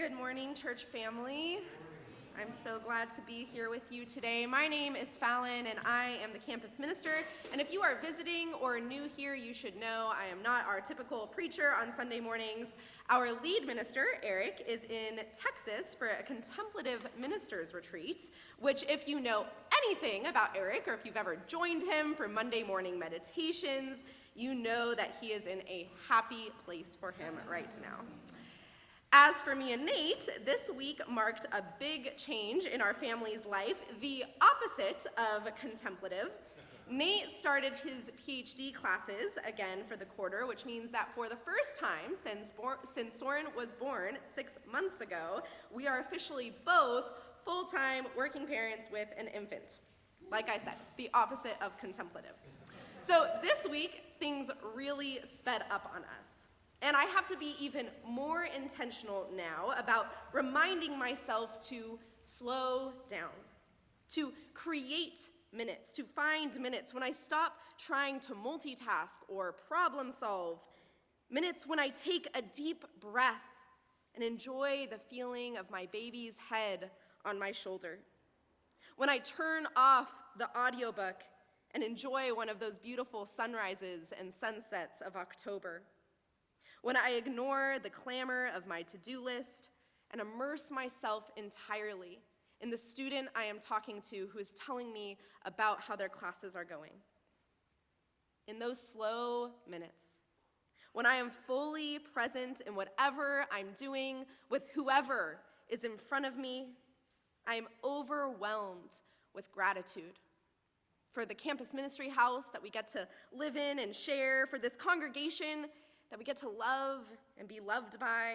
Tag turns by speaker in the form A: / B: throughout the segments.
A: Good morning, church family. I'm so glad to be here with you today. My name is Falon, and I am the campus minister. And if you are visiting or new here, you should know I am not our typical preacher on Sunday mornings. Our lead minister, Eric, is in Texas for a contemplative ministers retreat, which if you know anything about Eric, or if you've ever joined him for Monday morning meditations, you know that he is in a happy place for him right now. As for me and Nate, this week marked a big change in our family's life, the opposite of contemplative. Nate started his PhD classes again for the quarter, which means that for the first time since Soren was born 6 months ago, we are officially both full-time working parents with an infant. Like I said, the opposite of contemplative. So this week, things really sped up on us. And I have to be even more intentional now about reminding myself to slow down, to create minutes, to find minutes when I stop trying to multitask or problem solve, minutes when I take a deep breath and enjoy the feeling of my baby's head on my shoulder, when I turn off the audiobook and enjoy one of those beautiful sunrises and sunsets of October, when I ignore the clamor of my to-do list and immerse myself entirely in the student I am talking to who is telling me about how their classes are going. In those slow minutes, when I am fully present in whatever I'm doing with whoever is in front of me, I am overwhelmed with gratitude for the campus ministry house that we get to live in and share, for this congregation that we get to love and be loved by,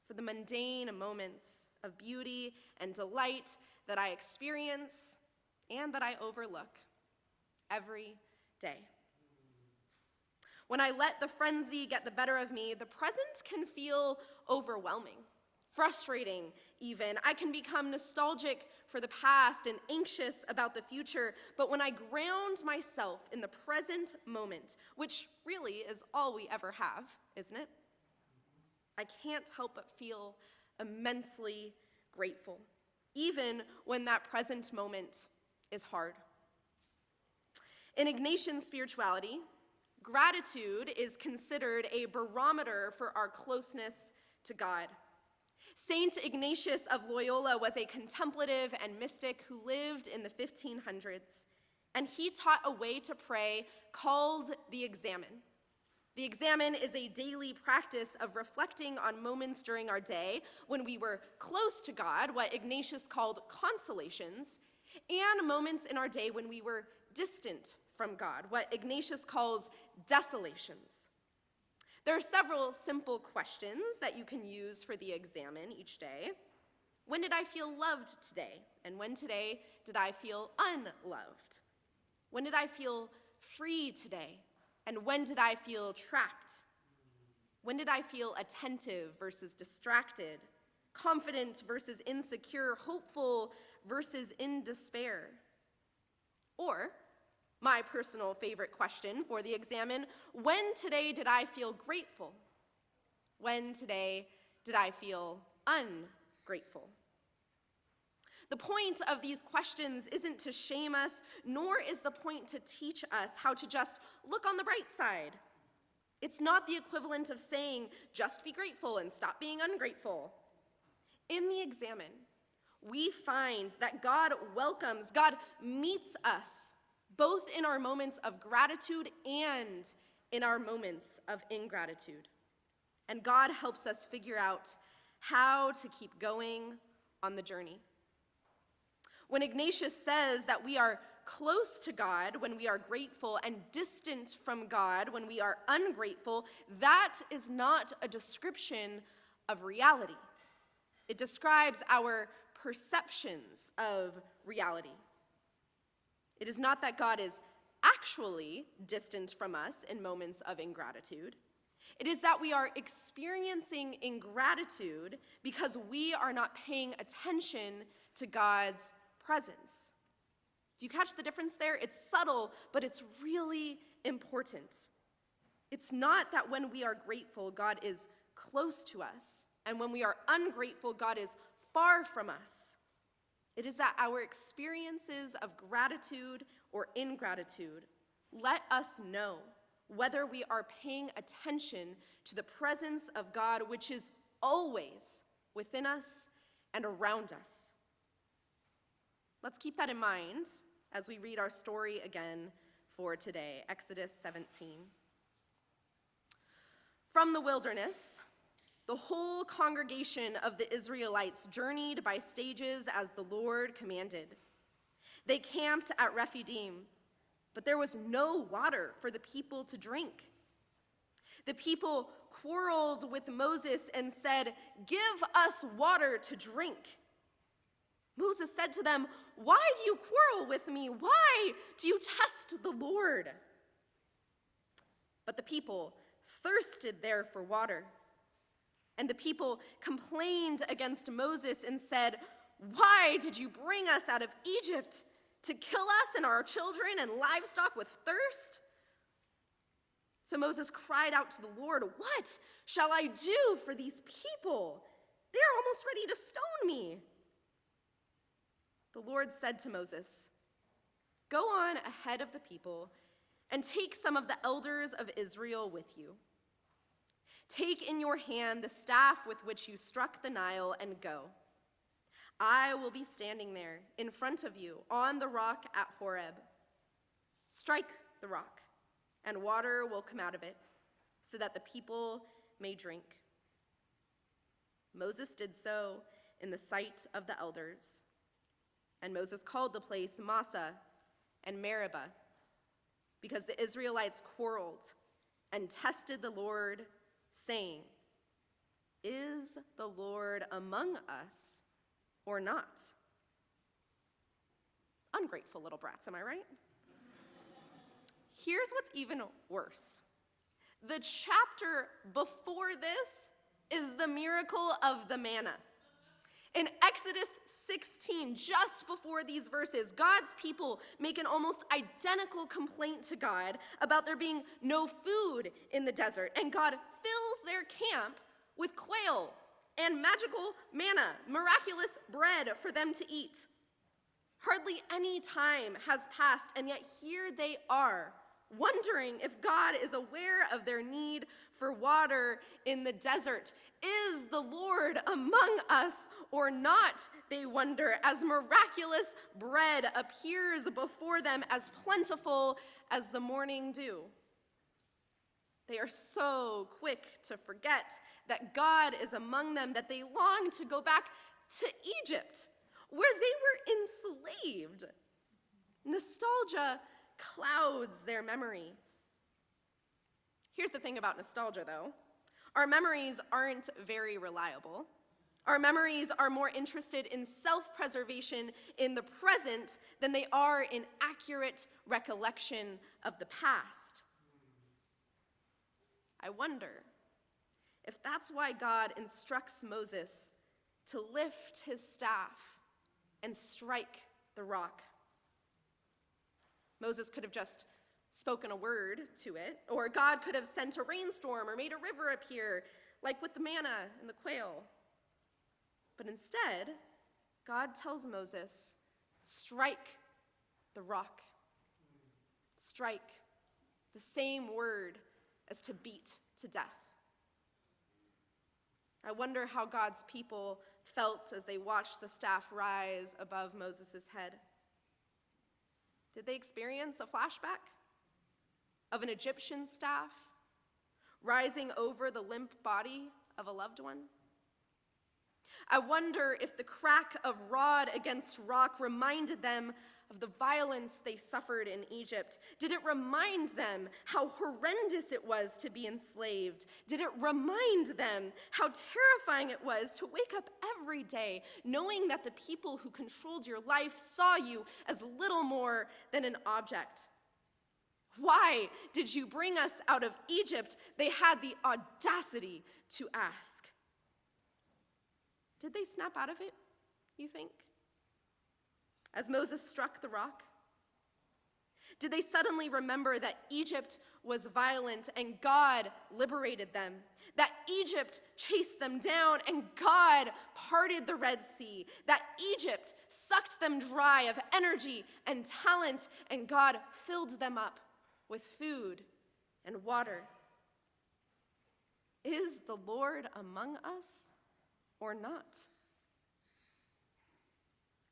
A: for the mundane moments of beauty and delight that I experience and that I overlook every day. When I let the frenzy get the better of me, the present can feel overwhelming, frustrating even. I can become nostalgic for the past and anxious about the future, but when I ground myself in the present moment, which really is all we ever have, isn't it? I can't help but feel immensely grateful, even when that present moment is hard. In Ignatian spirituality, gratitude is considered a barometer for our closeness to God. Saint Ignatius of Loyola was a contemplative and mystic who lived in the 1500s, and he taught a way to pray called the Examen. The Examen is a daily practice of reflecting on moments during our day when we were close to God, what Ignatius called consolations, and moments in our day when we were distant from God, what Ignatius calls desolations. There are several simple questions that you can use for the Examen each day. When did I feel loved today? And when today did I feel unloved? When did I feel free today? And when did I feel trapped? When did I feel attentive versus distracted? Confident versus insecure? Hopeful versus in despair? Or, my personal favorite question for the Examen, when today did I feel grateful? When today did I feel ungrateful? The point of these questions isn't to shame us, nor is the point to teach us how to just look on the bright side. It's not the equivalent of saying, just be grateful and stop being ungrateful. In the Examen, we find that God welcomes, God meets us, both in our moments of gratitude and in our moments of ingratitude. And God helps us figure out how to keep going on the journey. When Ignatius says that we are close to God when we are grateful and distant from God when we are ungrateful, that is not a description of reality. It describes our perceptions of reality. It is not that God is actually distant from us in moments of ingratitude. It is that we are experiencing ingratitude because we are not paying attention to God's presence. Do you catch the difference there? It's subtle, but it's really important. It's not that when we are grateful, God is close to us. and when we are ungrateful, God is far from us. It is that our experiences of gratitude or ingratitude let us know whether we are paying attention to the presence of God, which is always within us and around us. Let's keep that in mind as we read our story again for today, Exodus 17. From the wilderness, the whole congregation of the Israelites journeyed by stages as the Lord commanded. They camped at Rephidim, but there was no water for the people to drink. The people quarreled with Moses and said, "Give us water to drink." Moses said to them, "Why do you quarrel with me? Why do you test the Lord?" But the people thirsted there for water. And the people complained against Moses and said, "Why did you bring us out of Egypt to kill us and our children and livestock with thirst?" So Moses cried out to the Lord, "What shall I do for these people? They are almost ready to stone me." The Lord said to Moses, "Go on ahead of the people and take some of the elders of Israel with you. Take in your hand the staff with which you struck the Nile and go. I will be standing there in front of you on the rock at Horeb. Strike the rock, and water will come out of it, so that the people may drink." Moses did so in the sight of the elders. And Moses called the place Massa and Meribah, because the Israelites quarreled and tested the Lord, saying, "Is the Lord among us or not?" Ungrateful little brats, am I right? Here's what's even worse. The chapter before this is the miracle of the manna. In Exodus 16, just before these verses, God's people make an almost identical complaint to God about there being no food in the desert, and God fills their camp with quail and magical manna, miraculous bread for them to eat. Hardly any time has passed, and yet here they are, wondering if God is aware of their need for water in the desert. Is the Lord among us or not, they wonder, as miraculous bread appears before them as plentiful as the morning dew. They are so quick to forget that God is among them that they long to go back to Egypt, where they were enslaved. Nostalgia clouds their memory. Here's the thing about nostalgia, though. Our memories aren't very reliable. Our memories are more interested in self-preservation in the present than they are in accurate recollection of the past. I wonder if that's why God instructs Moses to lift his staff and strike the rock. Moses could have just spoken a word to it, or God could have sent a rainstorm or made a river appear, like with the manna and the quail. But instead, God tells Moses, "Strike the rock." Strike, the same word as to beat to death. I wonder how God's people felt as they watched the staff rise above Moses' head. Did they experience a flashback of an Egyptian staff rising over the limp body of a loved one? I wonder if the crack of rod against rock reminded them of the violence they suffered in Egypt. Did it remind them how horrendous it was to be enslaved? Did it remind them how terrifying it was to wake up every day knowing that the people who controlled your life saw you as little more than an object? "Why did you bring us out of Egypt?" they had the audacity to ask. Did they snap out of it, you think, as Moses struck the rock? Did they suddenly remember that Egypt was violent and God liberated them? That Egypt chased them down and God parted the Red Sea? That Egypt sucked them dry of energy and talent and God filled them up with food and water? Is the Lord among us or not?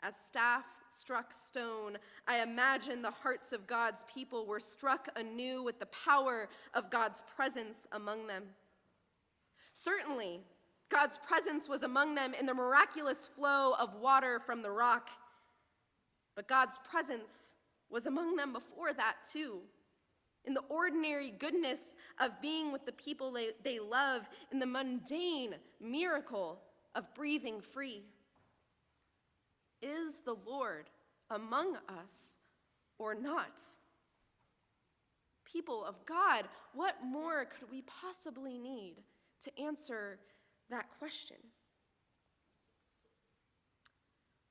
A: As staff struck stone, I imagine the hearts of God's people were struck anew with the power of God's presence among them. Certainly, God's presence was among them in the miraculous flow of water from the rock, but God's presence was among them before that too, in the ordinary goodness of being with the people they love, in the mundane miracle of breathing free. Is the Lord among us or not? People of God, what more could we possibly need to answer that question?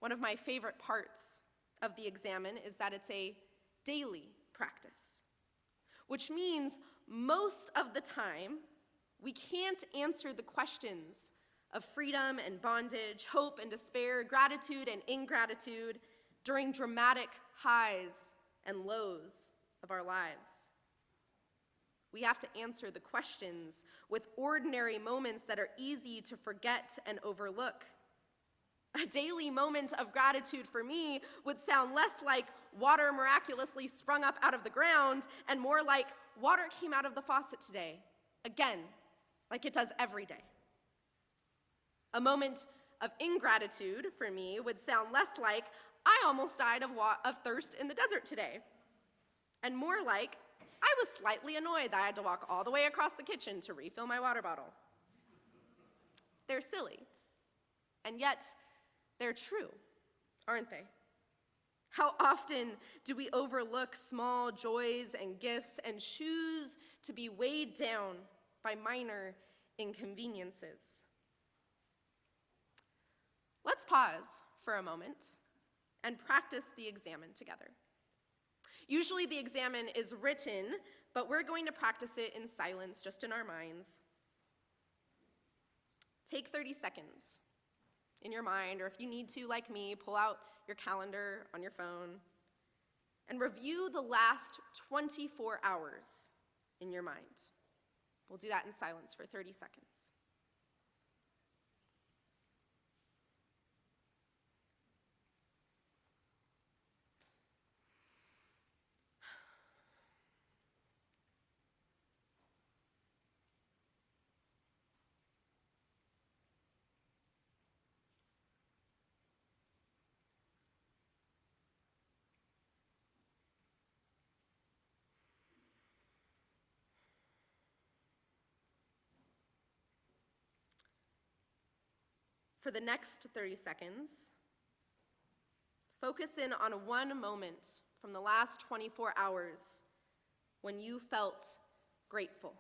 A: One of my favorite parts of the Examen is that it's a daily practice, which means most of the time we can't answer the questions of freedom and bondage, hope and despair, gratitude and ingratitude during dramatic highs and lows of our lives. We have to answer the questions with ordinary moments that are easy to forget and overlook. A daily moment of gratitude for me would sound less like water miraculously sprung up out of the ground and more like water came out of the faucet today, again, like it does every day. A moment of ingratitude for me would sound less like, I almost died of thirst in the desert today, and more like, I was slightly annoyed that I had to walk all the way across the kitchen to refill my water bottle. They're silly, and yet they're true, aren't they? How often do we overlook small joys and gifts and choose to be weighed down by minor inconveniences? Let's pause for a moment and practice the Examen together. Usually the Examen is written, but we're going to practice it in silence, just in our minds. Take 30 seconds in your mind, or if you need to, like me, pull out your calendar on your phone and review the last 24 hours in your mind. We'll do that in silence for 30 seconds. For the next 30 seconds, focus in on one moment from the last 24 hours when you felt grateful.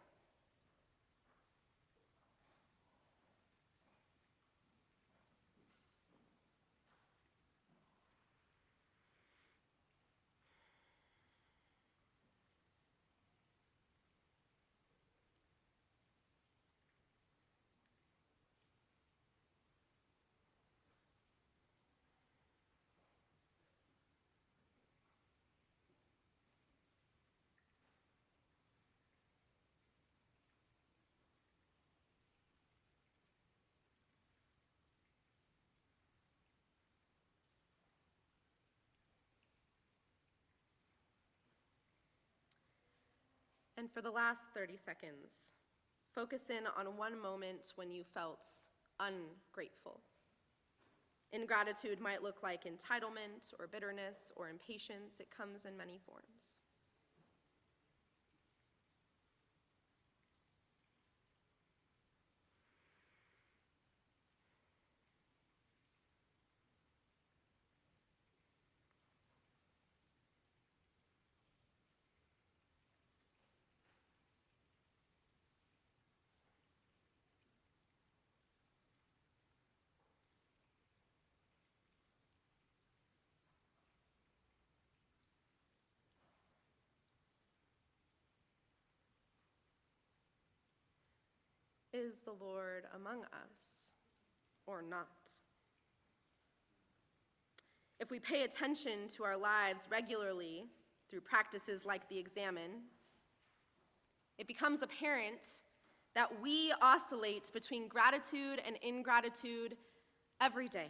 A: And for the last 30 seconds, focus in on one moment when you felt ungrateful. Ingratitude might look like entitlement or bitterness or impatience. It comes in many forms. Is the Lord among us or not? If we pay attention to our lives regularly through practices like the Examine, it becomes apparent that we oscillate between gratitude and ingratitude every day.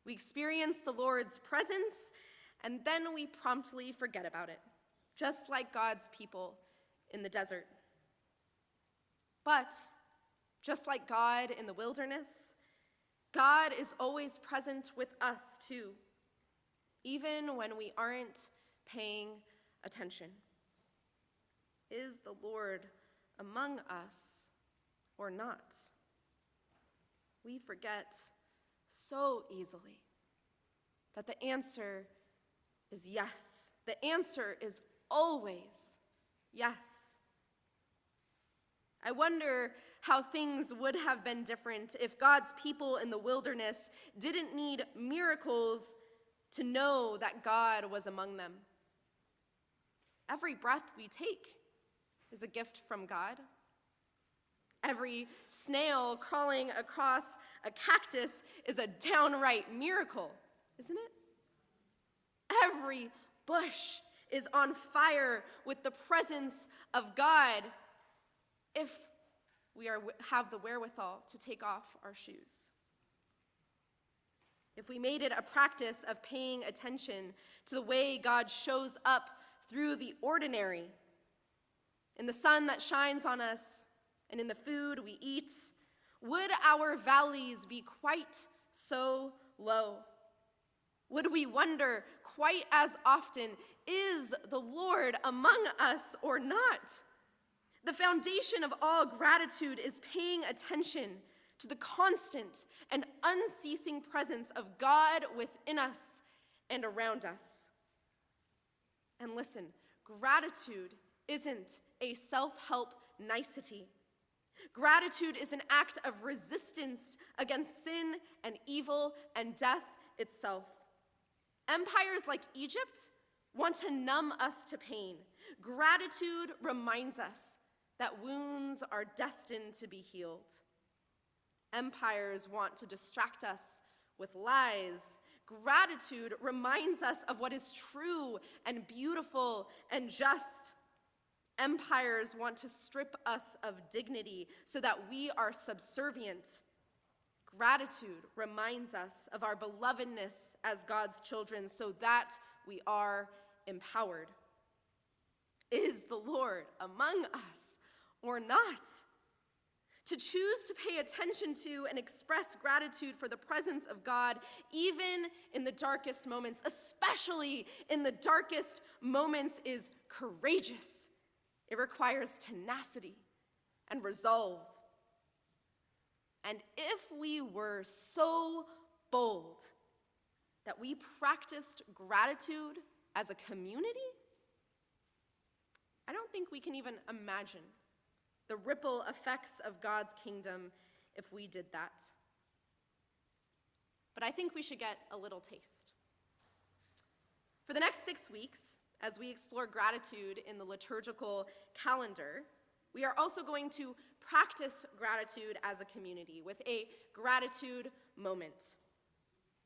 A: We experience the Lord's presence, and then we promptly forget about it, just like God's people in the desert. But just like God in the wilderness, God is always present with us too, even when we aren't paying attention. Is the Lord among us or not? We forget so easily that the answer is yes. The answer is always yes. I wonder how things would have been different if God's people in the wilderness didn't need miracles to know that God was among them. Every breath we take is a gift from God. Every snail crawling across a cactus is a downright miracle, isn't it? Every bush is on fire with the presence of God if we have the wherewithal to take off our shoes. If we made it a practice of paying attention to the way God shows up through the ordinary, in the sun that shines on us and in the food we eat, would our valleys be quite so low? Would we wonder quite as often, is the Lord among us or not? The foundation of all gratitude is paying attention to the constant and unceasing presence of God within us and around us. And listen, gratitude isn't a self-help nicety. Gratitude is an act of resistance against sin and evil and death itself. Empires like Egypt want to numb us to pain. Gratitude reminds us that wounds are destined to be healed. Empires want to distract us with lies. Gratitude reminds us of what is true and beautiful and just. Empires want to strip us of dignity so that we are subservient. Gratitude reminds us of our belovedness as God's children so that we are empowered. Is the Lord among us or not? To choose to pay attention to and express gratitude for the presence of God, even in the darkest moments, especially in the darkest moments, is courageous. It requires tenacity and resolve. And if we were so bold that we practiced gratitude as a community, I don't think we can even imagine the ripple effects of God's kingdom if we did that. But I think we should get a little taste. For the next 6 weeks, as we explore gratitude in the liturgical calendar, we are also going to practice gratitude as a community with a gratitude moment.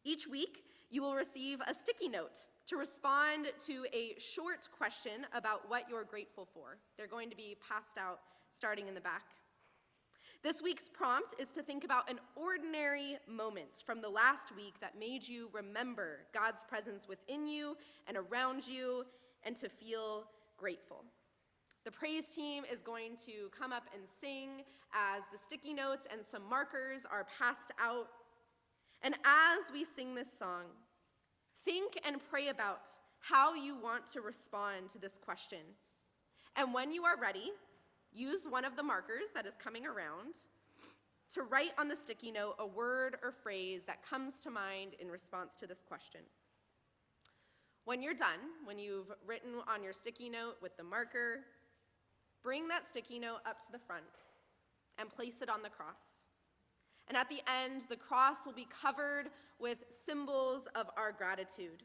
A: Each week, you will receive a sticky note to respond to a short question about what you're grateful for. They're going to be passed out starting in the back. This week's prompt is to think about an ordinary moment from the last week that made you remember God's presence within you and around you and to feel grateful. The praise team is going to come up and sing as the sticky notes and some markers are passed out. And as we sing this song, think and pray about how you want to respond to this question. And when you are ready, use one of the markers that is coming around to write on the sticky note a word or phrase that comes to mind in response to this question. When you're done, when you've written on your sticky note with the marker, bring that sticky note up to the front and place it on the cross. And at the end, the cross will be covered with symbols of our gratitude.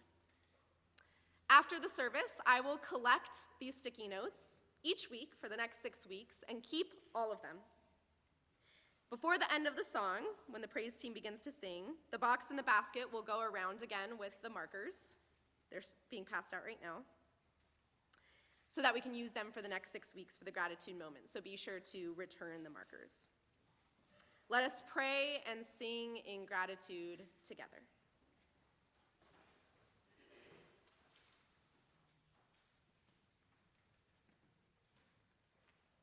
A: After the service, I will collect these sticky notes each week for the next 6 weeks and keep all of them. Before the end of the song, when the praise team begins to sing, the box and the basket will go around again with the markers. They're being passed out right now, so that we can use them for the next 6 weeks for the gratitude moment. So be sure to return the markers. Let us pray and sing in gratitude together.